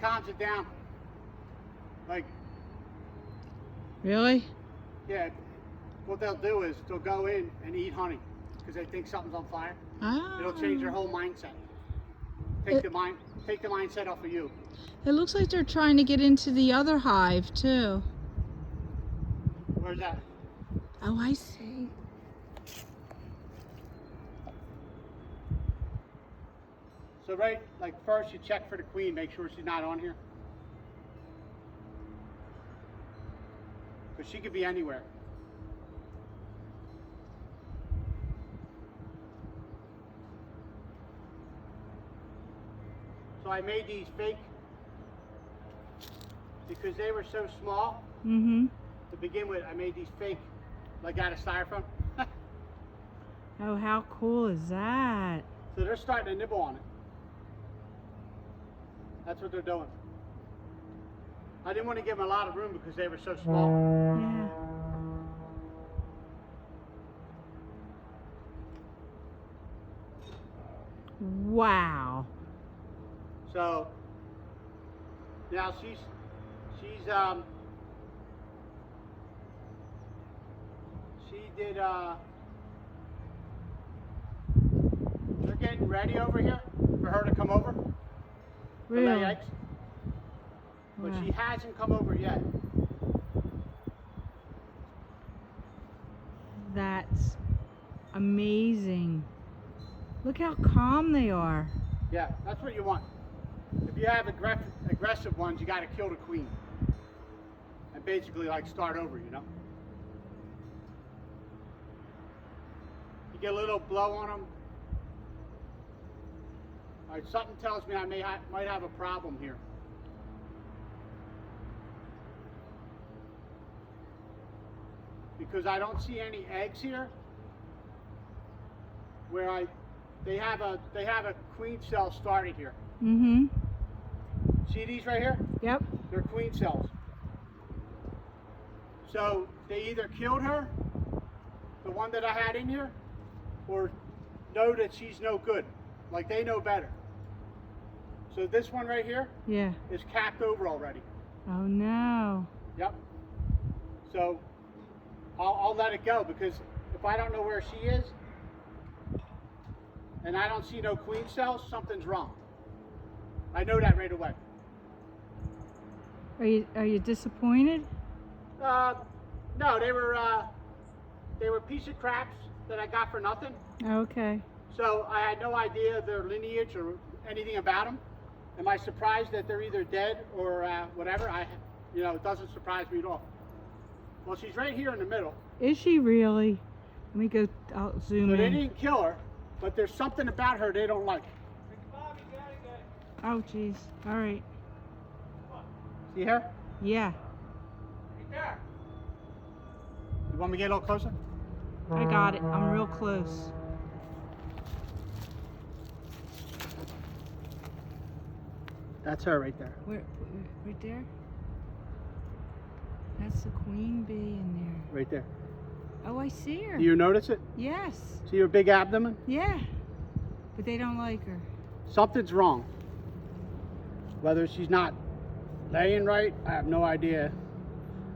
calms it down. Like, Really? yeah, what they'll do is they'll go in and eat honey because they think something's on fire. Ah. It'll change their whole mindset. Take the mindset off of you. It looks like they're trying to get into the other hive too. Where's that? Oh, I see. So right, like first you check for the queen, make sure she's not on here. Because she could be anywhere. So I made these fake because they were so small. Mm-hmm. To begin with, I made these fake, like out of styrofoam. Oh, how cool is that? So they're starting to nibble on it. That's what they're doing. I didn't want to give them a lot of room because they were so small. Yeah. Wow. So now she did they're getting ready over here for her to come over to Really? lay eggs. But Wow. she hasn't come over yet. That's amazing. Look how calm they are. Yeah, that's what you want. If you have aggressive ones, you got to kill the queen and basically like start over, you know. You get a little blow on them. All right, something tells me I might have a problem here. Because I don't see any eggs here where they have a queen cell started here. Mm-hmm. See these right here? Yep. They're queen cells. So they either killed her, the one that I had in here, or know that she's no good. Like they know better. So this one right here Yeah. is capped over already. Oh no. Yep. So I'll let it go because if I don't know where she is and I don't see no queen cells, something's wrong. I know that right away. Are you disappointed? No, they were piece of craps that I got for nothing. Okay. So I had no idea their lineage or anything about them. Am I surprised that they're either dead or whatever? It doesn't surprise me at all. Well, she's right here in the middle. Is she really? Let me go. I'll zoom So they in. didn't kill her, but there's something about her they don't like. Oh, jeez. All right. See her? Yeah. Right there. You want me to get a little closer? I got it. I'm real close. That's her right there. Where? Right there? That's the queen bee in there. Right there. Oh, I see her. Do you notice it? Yes. See her big abdomen? Yeah. But they don't like her. Something's wrong. Whether she's not laying right, I have no idea.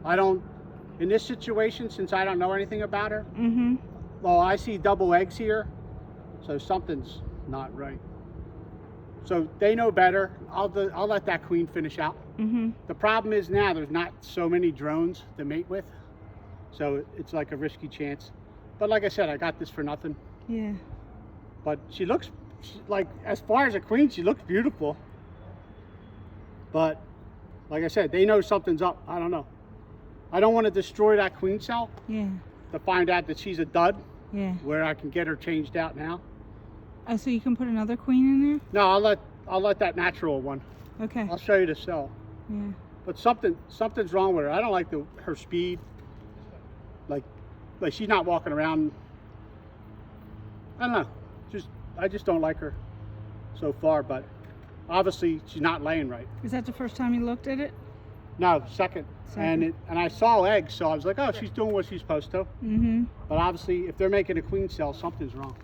In this situation, since I don't know anything about her, Mm-hmm. well, I see double eggs here, so something's not right. So they know better. I'll let that queen finish out. Mm-hmm. The problem is now there's not so many drones to mate with, so it's like a risky chance. But like I said, I got this for nothing. Yeah. But she looks like, as far as a queen, she looks beautiful. But like I said, they know something's up. I don't know. I don't want to destroy that queen cell Yeah. to find out that she's a dud, Yeah. where I can get her changed out now. Oh, so you can put another queen in No, I'll let that natural one. there? Okay. I'll show you the cell. Yeah. But something's wrong with her. I don't like her speed. Like she's not walking around. I don't know. I just don't like her so far. But obviously she's not laying right. Is that the first time you looked at it? No, second. Second. And I saw eggs, so I was like, oh, she's doing what she's supposed to. Mm-hmm. But obviously, if they're making a queen cell, something's wrong.